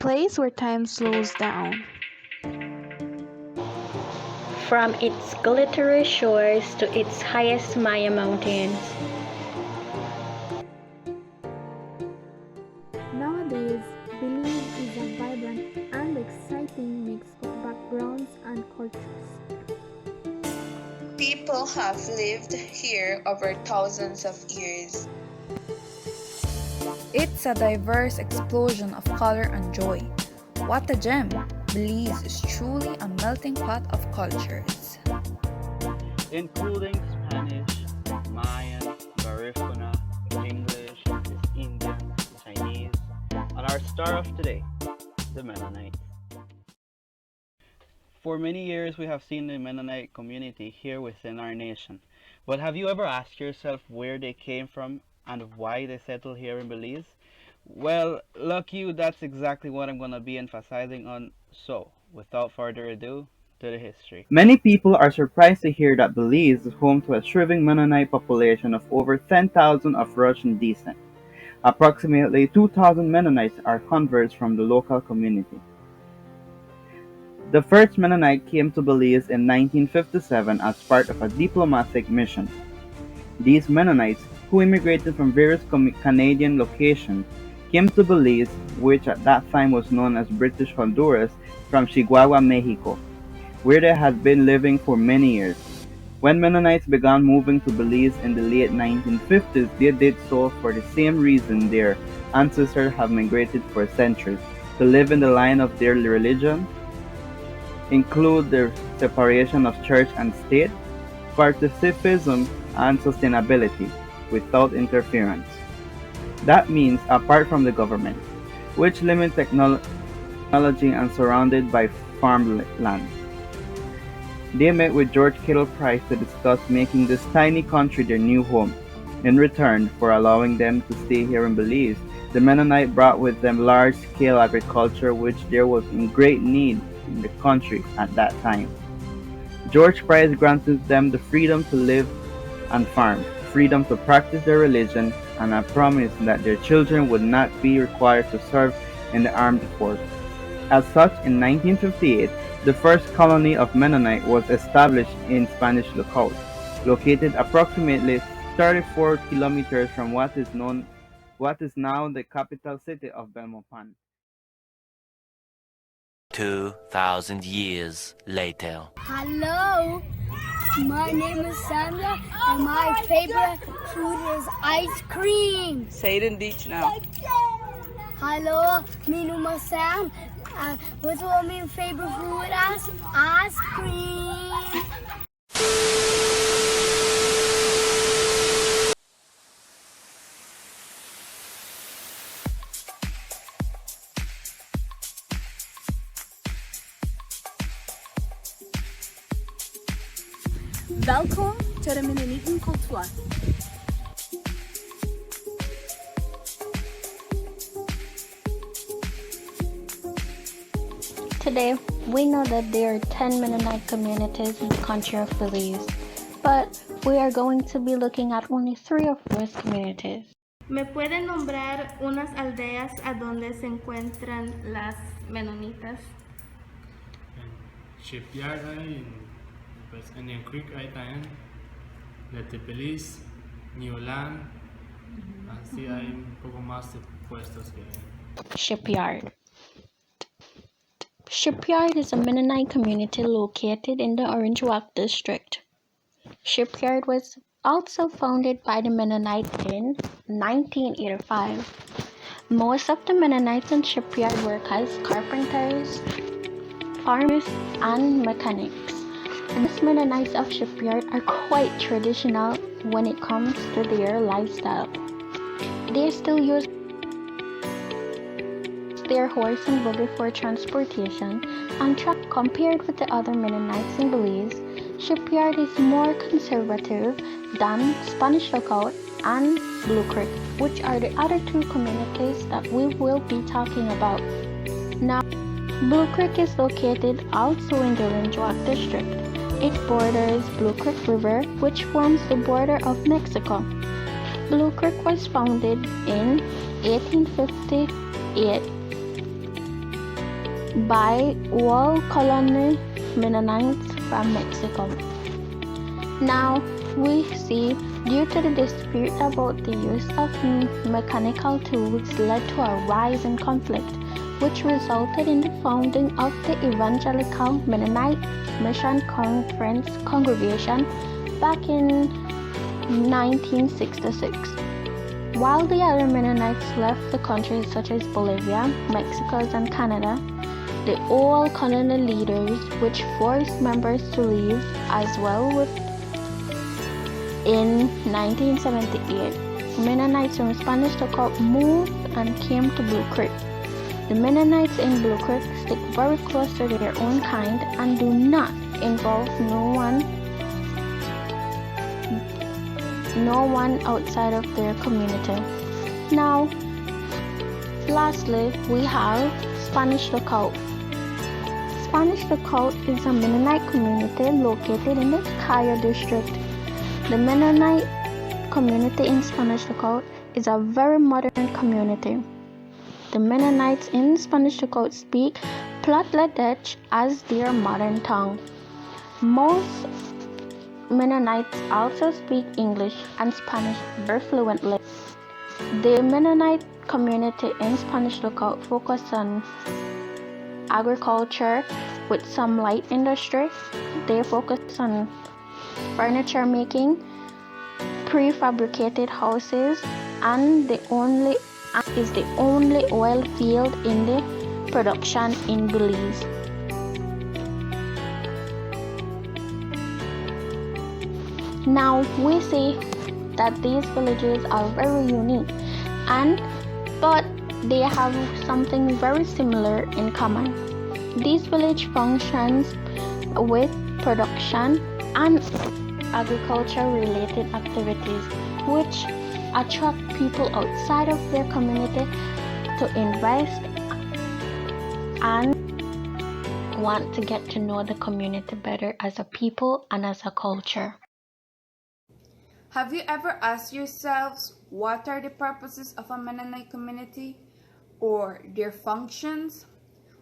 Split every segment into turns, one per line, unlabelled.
place where time slows down.
From its glittery shores to its highest Maya mountains.
Nowadays, Belize is a vibrant and exciting mix of backgrounds and cultures.
People have lived here over thousands of years.
It's a diverse explosion of color and joy. What a gem! Belize is truly a melting pot of cultures.
Including Spanish, Mayan, Garifuna, English, East Indian, Chinese, and our star of today, the Mennonites. For many years, we have seen the Mennonite community here within our nation. But have you ever asked yourself where they came from and why they settled here in Belize? Well, lucky you, that's exactly what I'm going to be emphasizing on. So, without further ado, to the history. Many people are surprised to hear that Belize is home to a thriving Mennonite population of over 10,000 of Russian descent. Approximately 2,000 Mennonites are converts from the local community. The first Mennonite came to Belize in 1957 as part of a diplomatic mission. These Mennonites, who immigrated from various Canadian locations, came to Belize, which at that time was known as British Honduras, from Chihuahua, Mexico, where they had been living for many years. When Mennonites began moving to Belize in the late 1950s, they did so for the same reason their ancestors have migrated for centuries, to live in the line of their religion, include the separation of church and state, pacifism, and sustainability, without interference. That means apart from the government, which limits technology and surrounded by farmland. They met with George Kittle Price to discuss making this tiny country their new home. In return for allowing them to stay here in Belize, the Mennonite brought with them large-scale agriculture which there was in great need in the country at that time. George Price granted them the freedom to live and farm, freedom to practice their religion, and a promise that their children would not be required to serve in the armed forces. As such, in 1958, the first colony of Mennonite was established in Spanish Lookout, located approximately 34 kilometers from what is now the capital city of Belmopan.
2,000 years later.
Hello, my name is Sandra, and my favorite food is ice cream.
Say it in Dutch now.
Hello, mijn naam is Sam. Wat wil mijn favorite food is? Ice cream.
Welkom to the Mennonite Culture.
Today, we know that there are 10 Mennonite communities in the country of Belize, but we are going to be looking at only 3 of those communities.
¿Me pueden nombrar unas aldeas a donde se encuentran las menonitas?
En Shipyard hay, pues en el Creek hay también, de Belize, New Land, así hay un poco más de puestos que hay.
Shipyard. Shipyard is a Mennonite community located in the Orange Walk district. Shipyard was also founded by the Mennonites in 1985. Most of the Mennonites in Shipyard work as carpenters, farmers, and mechanics. Most Mennonites of Shipyard are quite traditional when it comes to their lifestyle. They still use their horse and buggy for transportation and truck. Compared with the other Mennonites in Belize, Shipyard is more conservative than Spanish Lookout and Blue Creek, which are the other 2 communities that we will be talking about. Now, Blue Creek is located also in the Orange Walk district. It borders Blue Creek River, which forms the border of Mexico. Blue Creek was founded in 1858 by all colony Mennonites from Mexico. Now we see, due to the dispute about the use of mechanical tools led to a rise in conflict, which resulted in the founding of the Evangelical Mennonite Mission Conference congregation back in 1966. While the other Mennonites left the countries such as Bolivia, Mexico, and Canada, the old colony leaders, which forced members to leave as well. In 1978, Mennonites from Spanish Lookout moved and came to Blue Creek. The Mennonites in Blue Creek stick very close to their own kind and do not involve no one outside of their community. Now, lastly, we have Spanish Lookout. Spanish Lookout is a Mennonite community located in the Cayo district. The Mennonite community in Spanish Lookout is a very modern community. The Mennonites in Spanish Lookout speak Platla Dutch as their modern tongue. Most Mennonites also speak English and Spanish very fluently. The Mennonite community in Spanish Lookout focuses on agriculture with some light industry. They focus on furniture making, prefabricated houses, and is the only oil field in the production in Belize. Now we see that these villages are very unique, but they have something very similar in common. These village functions with production and agriculture related activities, which attract people outside of their community to invest and want to get to know the community better as a people and as a culture.
Have you ever asked yourselves what are the purposes of a Mennonite community or their functions?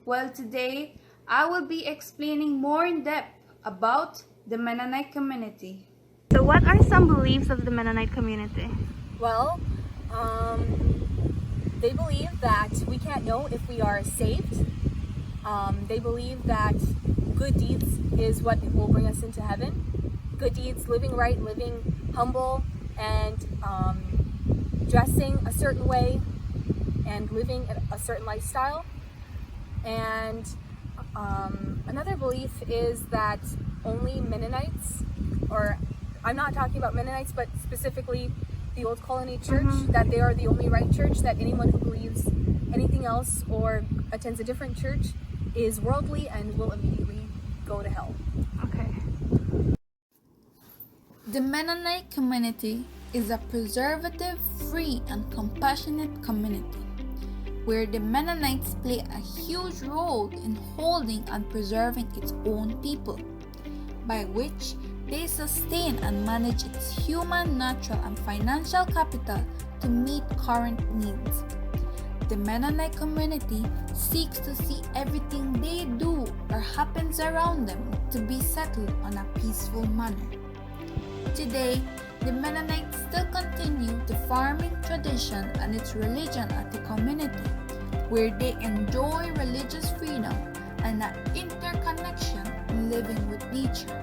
Well, today I will be explaining more in depth about the Mennonite community.
So what are some beliefs of the Mennonite community?
Well, they believe that we can't know if we are saved. They believe that good deeds is what will bring us into heaven. Good deeds, living right, living humble, and dressing a certain way and living a certain lifestyle. And another belief is that only Mennonites, or I'm not talking about Mennonites, but specifically the Old Colony Church, that they are the only right church, that anyone who believes anything else or attends a different church is worldly and will immediately go to hell.
Okay.
The Mennonite community is a preservative, free, and compassionate community where the Mennonites play a huge role in holding and preserving its own people, by which they sustain and manage its human, natural, and financial capital to meet current needs. The Mennonite community seeks to see everything they do or happens around them to be settled on a peaceful manner. Today, the Mennonites still continue the farming tradition and its religion at the community, where they enjoy religious freedom and an interconnection living with nature.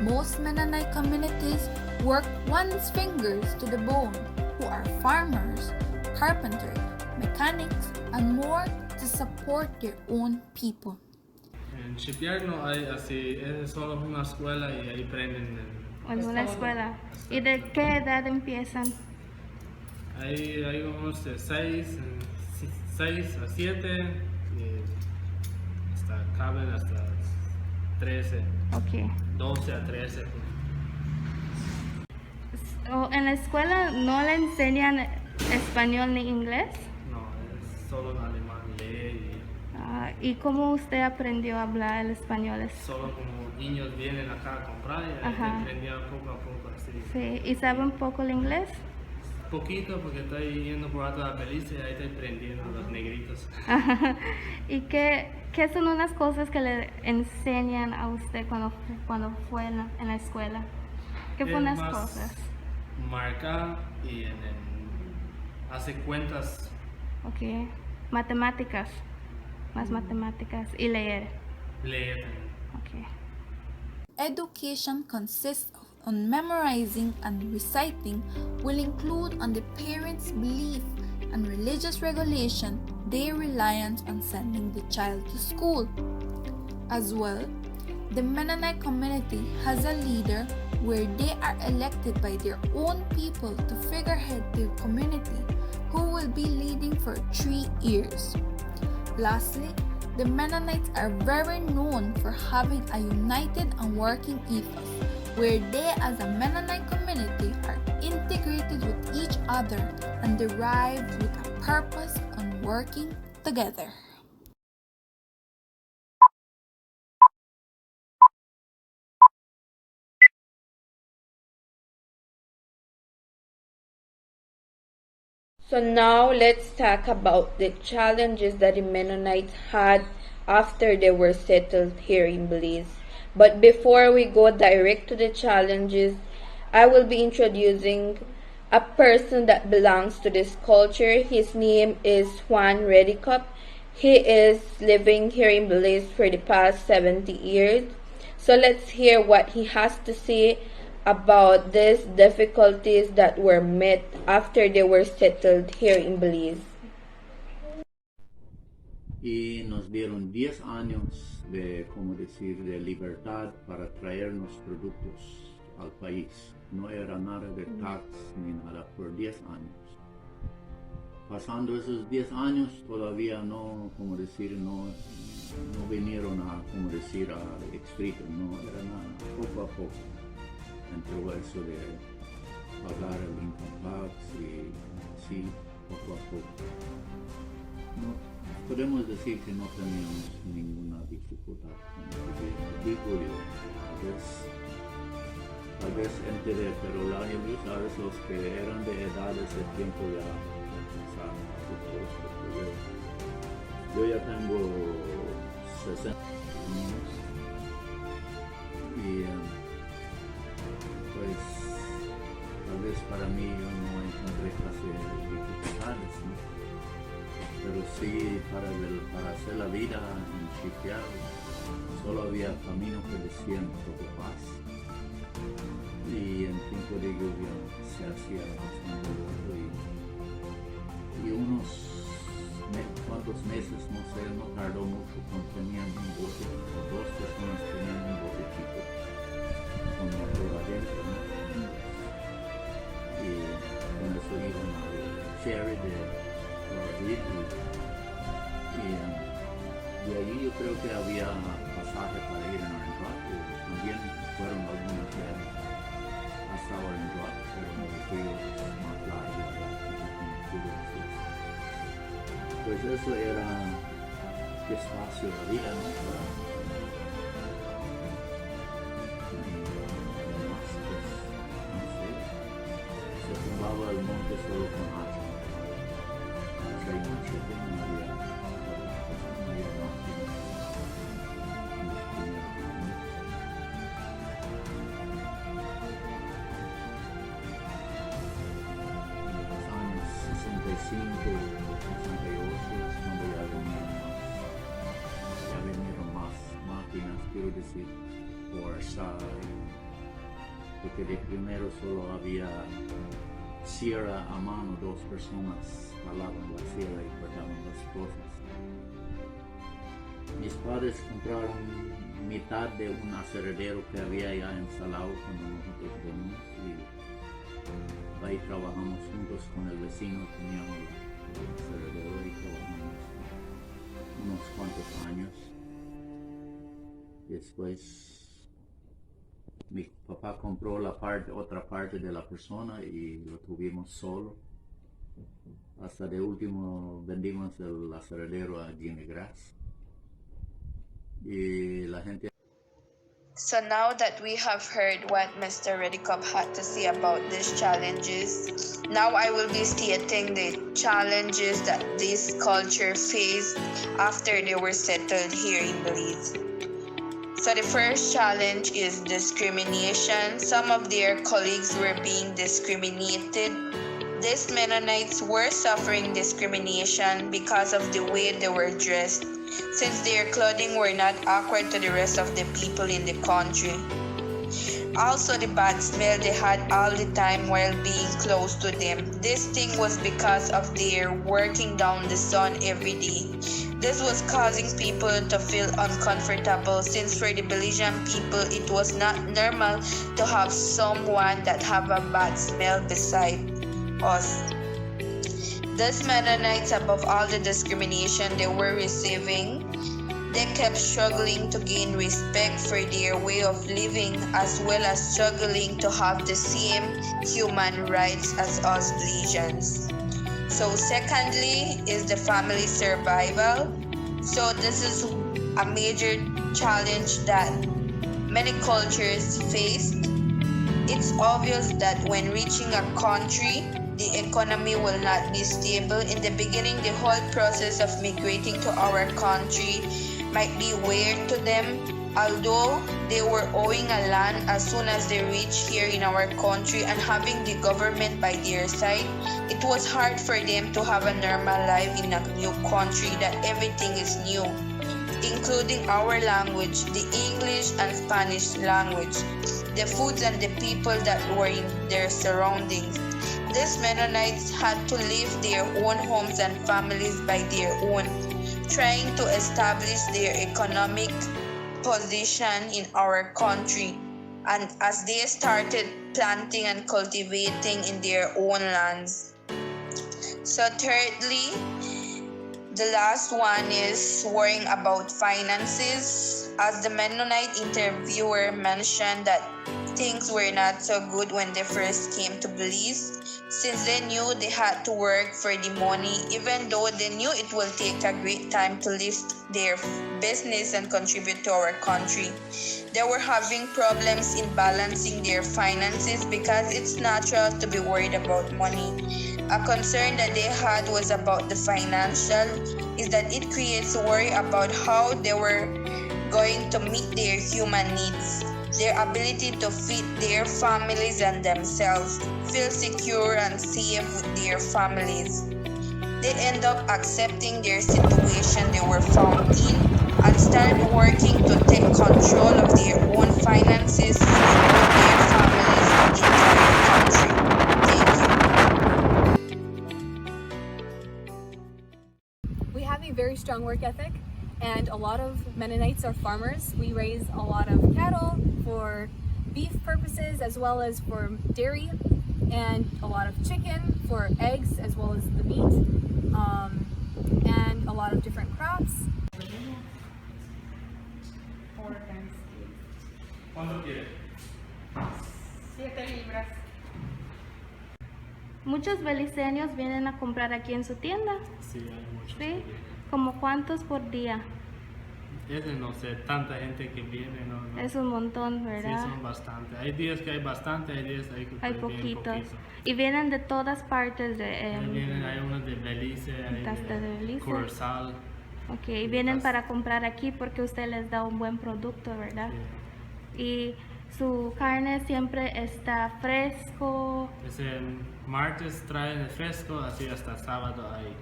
Most Mennonite communities work one's fingers to the bone, who are farmers, carpenters, mechanics, and more to support their own people.
En Shipyard no hay así, es solo una escuela y ahí prenden.
Una escuela. ¿Y de qué edad empiezan?
Hay unos de 6 a 7, hasta caben hasta 13.
Okay.
12 a 13.
¿En la escuela no le enseñan español ni inglés?
No, es solo en alemán, lee
¿Y cómo usted aprendió a hablar el español?
Solo como niños vienen acá a comprar y ahí aprendían poco a poco así.
Sí, ¿y sabe un poco el inglés?
Poquito, porque estoy yendo por toda la Belice y ahí estoy aprendiendo los negritos.
¿Y qué ¿Qué son unas cosas que le enseñan a usted cuando fue en la escuela? ¿Qué fue unas
más
cosas?
Marca y hace cuentas.
Ok. Matemáticas. Más matemáticas. Y leer.
Leer.
Ok.
Education consists on memorizing and reciting will include on the parents' belief and religious regulation their reliance on sending the child to school. As well, the Mennonite community has a leader where they are elected by their own people to figurehead the community who will be leading for 3 years. Lastly, the Mennonites are very known for having a united and working ethos, where they as a Mennonite community are integrated with each other and derived with a purpose on working together.
So now let's talk about the challenges that the Mennonites had after they were settled here in Belize. But before we go direct to the challenges, I will be introducing a person that belongs to this culture. His name is Juan Redicop. He is living here in Belize for the past 70 years. So let's hear what he has to say about these difficulties that were met after they were settled here in Belize.
Y nos dieron 10 años de, como decir, de libertad para traernos productos al país. No era nada de tax ni nada por 10 años. Pasando esos 10 años todavía no, como decir, no vinieron a, como decir, a escrito, no era nada, poco a poco. Entró eso de pagar el income tax y sí, poco a poco. No, podemos decir que no teníamos ninguna dificultad con el digo yo, tal vez enteré, pero la mayoría, sabes, los que eran de edad de ese tiempo ya pensaban yo ya tengo 60 años y pues tal vez para mí yo no encontré clase de dificultades, ¿no? Pero sí para hacer la vida en Chipiao solo había caminos que decían todo paz y en tiempo de lluvia se hacía bastante bueno y unos cuantos meses, no sé, no tardó mucho cuando tenían un bote, o 2 personas tenían un bote chico con motor adentro, ¿no? Y con eso iban al ferry de Florida y allí yo creo que había pasaje para ir en Orange y también fueron algunos hasta Orange pero en los ríos más largos pues eso era despacio la vida, ¿no? Más, pues, no sé, se tumbaba el monte solo con hacha. Hay machete, no había máquina. En los años 65 cuando ya vinieron más máquinas, quiero decir, porque de primero solo había sierra a mano, 2 personas jalaban la sierra y cortaban las cosas. Mis padres compraron mitad de un aserradero que había ya en Salao cuando nosotros venimos y ahí trabajamos juntos con el vecino, teníamos y trabajamos unos cuantos años. Después mi papá compró otra parte de la persona y lo tuvimos solo. Hasta de último vendimos el aserradero a Ginegras. Y la gente
So now that we have heard what Mr. Redicop had to say about these challenges, now I will be stating the challenges that this culture faced after they were settled here in Belize. So the first challenge is discrimination. Some of their colleagues were being discriminated. These Mennonites were suffering discrimination because of the way they were dressed, since their clothing were not accurate to the rest of the people in the country. Also, the bad smell they had all the time while being close to them. This thing was because of their working down the sun every day. This was causing people to feel uncomfortable, since for the Belizean people it was not normal to have someone that have a bad smell beside us. These Mennonites, above all the discrimination they were receiving, they kept struggling to gain respect for their way of living, as well as struggling to have the same human rights as us Belizeans. So secondly is the family survival. So this is a major challenge that many cultures face. It's obvious that when reaching a country, the economy will not be stable. In the beginning, the whole process of migrating to our country might be weird to them, although they were owing a land as soon as they reached here in our country and having the government by their side. It was hard for them to have a normal life in a new country that everything is new, including our language, the English and Spanish language, the foods and the people that were in their surroundings. These Mennonites had to leave their own homes and families by their own, trying to establish their economic position in our country, and as they started planting and cultivating in their own lands. So thirdly, the last one is worrying about finances. As the Mennonite interviewer mentioned that things were not so good when they first came to Belize, since they knew they had to work for the money, even though they knew it will take a great time to lift their business and contribute to our country. They were having problems in balancing their finances because it's natural to be worried about money. A concern that they had was about the financial, is that it creates worry about how they were going to meet their human needs, their ability to feed their families and themselves, feel secure and safe with their families. They end up accepting their situation they were found in and start working to take control of their own finances for both their families and the entire country. Thank you.
We have a very strong work ethic, and a lot of Mennonites are farmers. We raise a lot of cattle for beef purposes as well as for dairy, and a lot of chicken for eggs as well as the meat, and a lot of different crops.
¿Cuánto quieres?
7 libras. Muchos beliceños vienen a comprar aquí en su tienda.
Sí, hay muchos.
¿Sí? ¿Como cuántos por día?
No sé, tanta gente que viene, no.
Es un montón,
Sí,
¿verdad?
son bastante. Hay días que hay bastante, hay días que
Hay
vienen
poquitos.
poquito.
Y vienen de todas partes de...
Hay unos de Belice, hay
hasta de Belice.
Curazao.
Ok, y vienen para comprar aquí porque usted les da un buen producto, ¿verdad?
Sí.
Y su carne siempre está fresco.
Ese martes traen el fresco, así hasta sábado hay.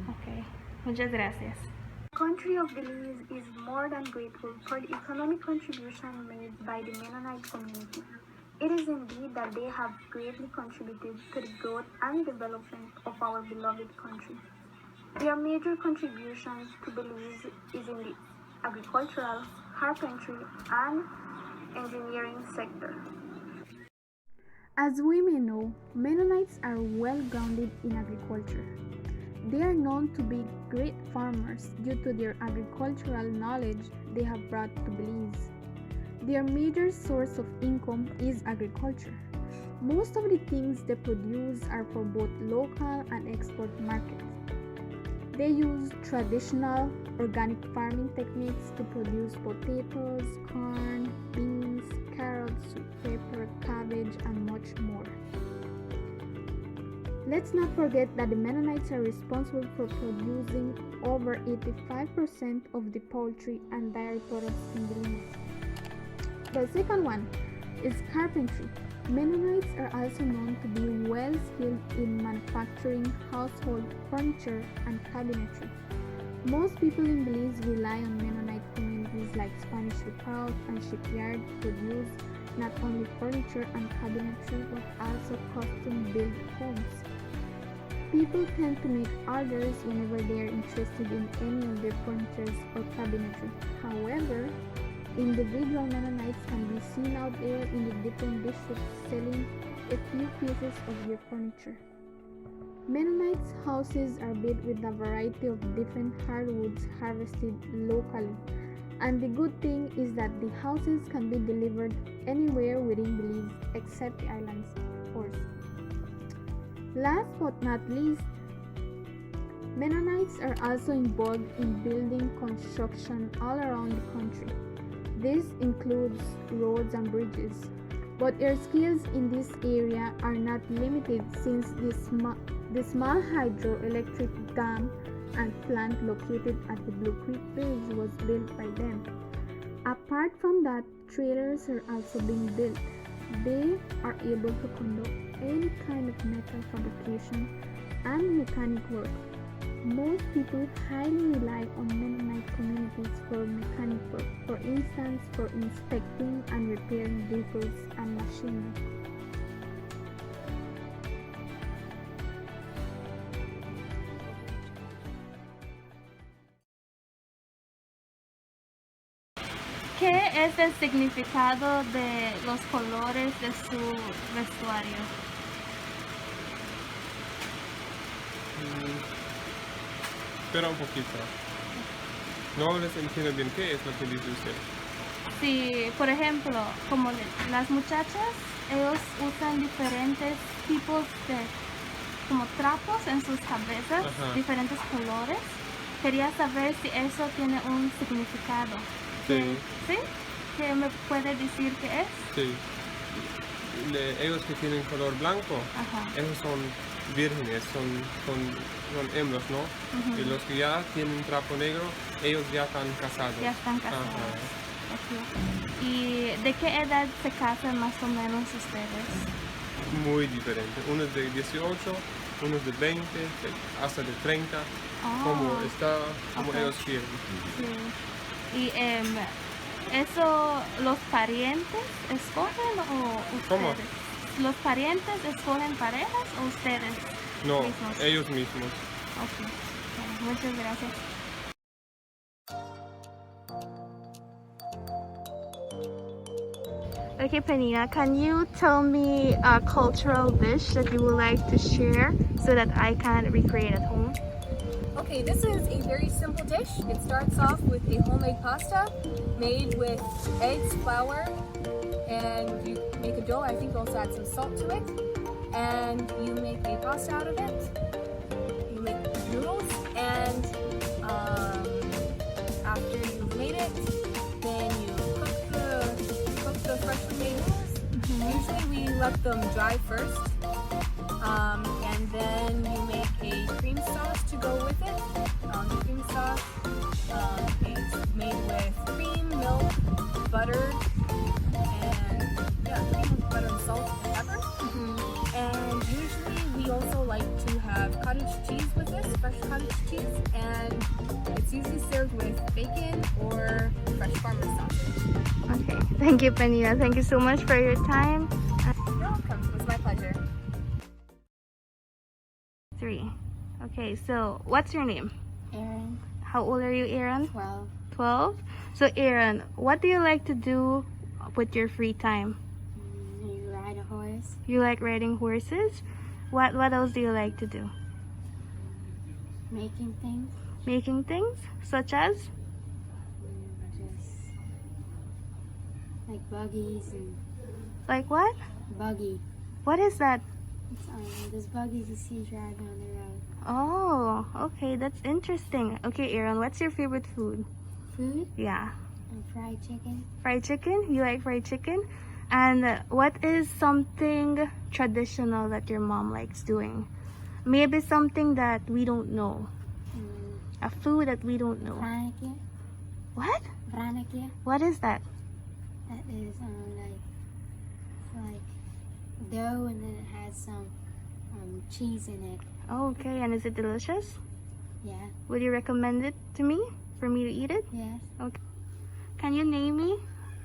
Ok, muchas gracias.
The country of Belize is more than grateful for the economic contribution made by the Mennonite community. It is indeed that they have greatly contributed to the growth and development of our beloved country. Their major contributions to Belize is in the agricultural, carpentry, and engineering sector. As we may know, Mennonites are well grounded in agriculture. They are known to be great farmers due to their agricultural knowledge they have brought to Belize. Their major source of income is agriculture. Most of the things they produce are for both local and export markets.
They use traditional organic farming techniques to produce potatoes, corn, beans, carrots, sweet pepper, cabbage, and much more. Let's not forget that the Mennonites are responsible for producing over 85% of the poultry and dairy products in Belize. The second one is carpentry. Mennonites are also known to be well skilled in manufacturing household furniture and cabinetry. Most people in Belize rely on Mennonite communities like Spanish Lookout and Shipyard to produce not only furniture and cabinetry but also custom-built homes. People tend to make orders whenever they are interested in any of their furniture or cabinetry. However, individual Mennonites can be seen out there in the different districts selling a few pieces of their furniture. Mennonites' houses are built with a variety of different hardwoods harvested locally, and the good thing is that the houses can be delivered anywhere within Belize except the islands, of course. Last but not least, Mennonites are also involved in building construction all around the country. This includes roads and bridges, but their skills in this area are not limited since the small hydroelectric dam and plant located at the Blue Creek Bridge was built by them. Apart from that, trailers are also being built. They are able to conduct any kind of metal fabrication and mechanic work. Most people highly rely on Mennonite communities for mechanic work, for instance, for inspecting and repairing vehicles and machinery.
¿Qué es el significado de los colores de su vestuario?
Espera un poquito. No les entiendo bien qué es lo que dice usted.
Sí, por ejemplo, como las muchachas, ellos usan diferentes tipos de como trapos en sus cabezas,
Ajá.
diferentes colores. Quería saber si eso tiene un significado.
Sí.
¿Sí? ¿Qué me puede decir qué es?
Sí. Ellos que tienen color blanco,
Ajá.
esos son vírgenes, son hembras, ¿no?
Ujú.
Y los que ya tienen trapo negro, ellos ya están casados.
Ya están casados.
Ajá.
Ok. ¿Y de qué edad se casan más o menos ustedes?
Muy diferente. Uno es de 18, uno es de 20, hasta de 30, como
Ok.
ellos quieren.
Sí. ¿Y eso los parientes escogen o ustedes?
¿Cómo?
¿Los parientes escogen parejas o ustedes
No,
mismos?
ellos mismos.
Ok. Bueno, muchas gracias. Okay, Penina, can you tell me a cultural dish that you would like to share so that I can recreate at home?
Okay, this is a very simple dish. It starts off with a homemade pasta made with eggs, flour, and you make a dough. I think you also add some salt to it. And you make a pasta out of it. You make noodles, and after you've made it, then you cook the freshly made noodles. Usually we let them dry first. And then you make a cream sauce to go with it. The cream sauce is made with cream, milk, butter, and cream, butter, and salt and pepper. And usually we also like to have cottage cheese with this, fresh cottage cheese, and it's usually served with bacon or fresh farmer's sausage.
Okay, thank you, Penina. Thank you so much for your time.
You're welcome. It was my pleasure.
3. Okay, so what's your name?
Aaron.
How old are you, Aaron?
12.
12? So, Aaron, what do you like to do with your free time?
You ride a horse.
You like riding horses? What else do you like to do?
Making things.
Making things? Such as?
Just like buggies and...
Like what?
Buggy.
What is that?
Those buggies you see driving on the road.
Oh, okay, that's interesting. Okay, Aaron, what's your favorite food?
Food?
Yeah.
Fried chicken.
Fried chicken? You like fried chicken? And what is something traditional that your mom likes doing? Maybe something that we don't know. A food that we don't know.
Ranakya.
What?
Ranakya.
What is that?
That is like dough, and then it has some cheese in it.
Okay, and is it delicious?
Yeah.
Would you recommend it to me for me to eat it?
Yes.
Okay. Can you name me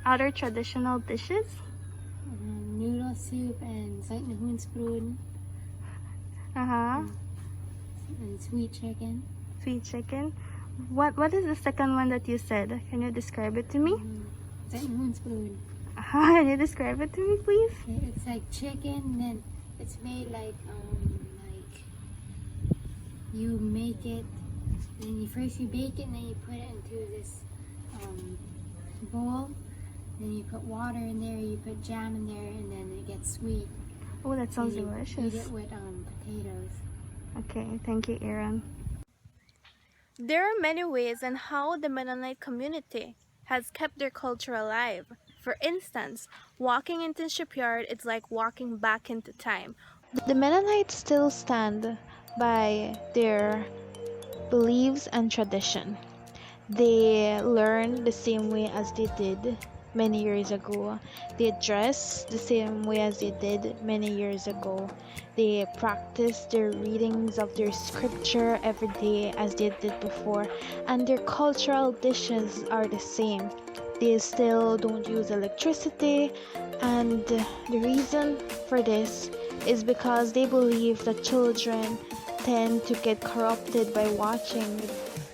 other traditional dishes?
Noodle soup and spoon. And sweet chicken.
Sweet chicken. What is the second one that you said? Can you describe it to me?
Spoon.
Can you describe it to me, please?
It's like chicken, then it's made like you make it, then you bake it, and then you put it into this bowl. Then you put water in there, you put jam in there, and then it gets sweet.
Oh, that sounds
and
delicious.
Eat it with potatoes.
Okay, thank you, Aaron. There are many ways on how the Mennonite community has kept their culture alive. For instance, walking into shipyard is like walking back into time.
The Mennonites still stand by their beliefs and tradition. They learn the same way as they did many years ago. They dress the same way as they did many years ago. They practice their readings of their scripture every day as they did before. And their cultural dishes are the same. They still don't use electricity. And the reason for this is because they believe that children tend to get corrupted by watching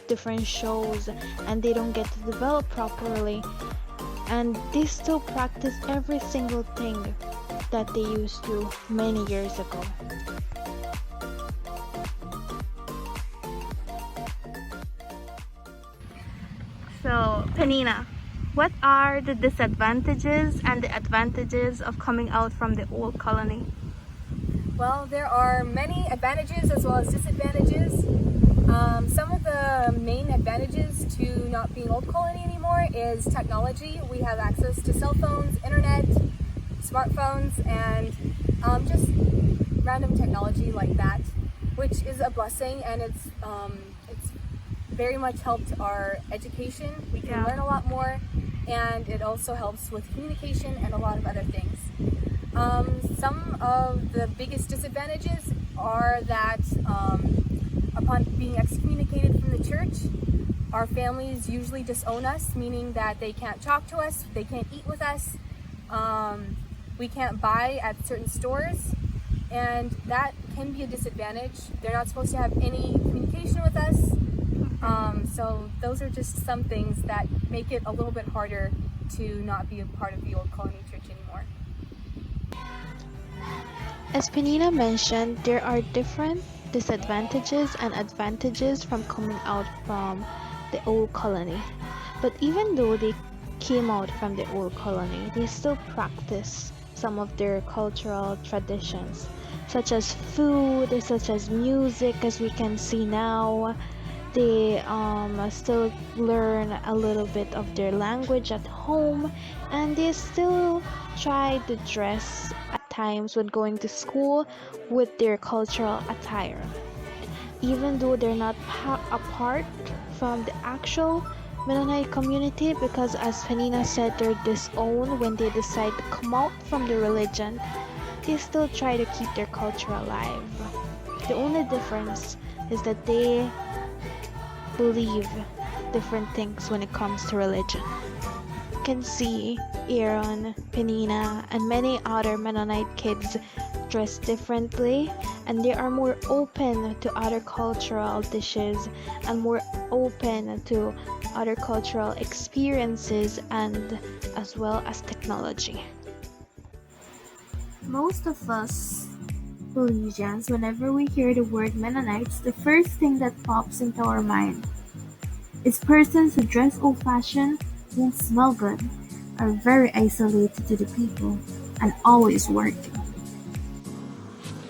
different shows and they don't get to develop properly, and they still practice every single thing that they used to many years ago.
So, Penina, what are the disadvantages and the advantages of coming out from the old colony?
Well, there are many advantages as well as disadvantages. Some of the main advantages to not being old colony anymore is technology. We have access to cell phones, internet, smartphones, and just random technology like that, which is a blessing, and it's very much helped our education. We can learn a lot more, and it also helps with communication and a lot of other things. Some of the biggest disadvantages are that upon being excommunicated from the church, our families usually disown us, meaning that they can't talk to us, they can't eat with us, we can't buy at certain stores, and that can be a disadvantage. They're not supposed to have any communication with us, so those are just some things that make it a little bit harder to not be a part of the old colony church anymore.
As Penina mentioned, there are different disadvantages and advantages from coming out from the old colony. But even though they came out from the old colony, they still practice some of their cultural traditions, such as food, such as music, as we can see now. They still learn a little bit of their language at home, and they still try to dress at times when going to school with their cultural attire. Even though they're not apart from the actual Mennonite community, because as Penina said, they're disowned when they decide to come out from the religion, they still try to keep their culture alive. The only difference is that they believe different things when it comes to religion. You can see Aaron, Penina, and many other Mennonite kids dress differently, and they are more open to other cultural dishes and more open to other cultural experiences and as well as technology.
Most of us Belizeans, whenever we hear the word Mennonites, the first thing that pops into our mind is persons who dress old-fashioned, don't smell good, are very isolated to the people, and always working.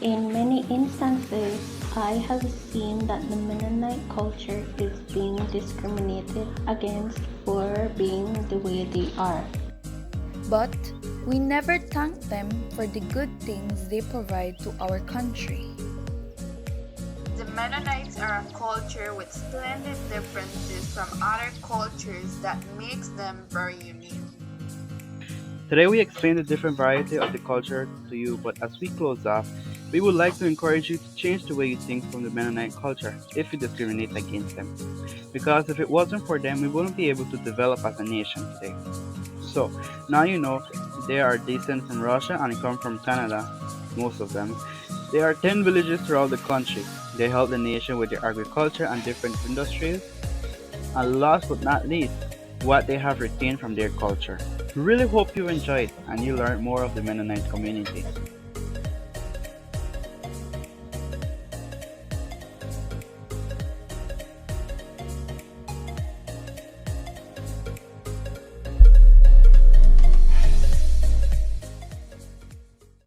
In many instances, I have seen that the Mennonite culture is being discriminated against for being the way they are.
But we never thank them for the good things they provide to our country.
The Mennonites are a culture with splendid differences from other cultures that makes them very unique.
Today we explained the different variety of the culture to you, but as we close off, we would like to encourage you to change the way you think from the Mennonite culture if you discriminate against them. Because if it wasn't for them, we wouldn't be able to develop as a nation today. So, now you know they are descent from Russia and come from Canada, most of them. There are 10 villages throughout the country. They help the nation with their agriculture and different industries. And last but not least, what they have retained from their culture. We really hope you enjoyed and you learned more of the Mennonite community.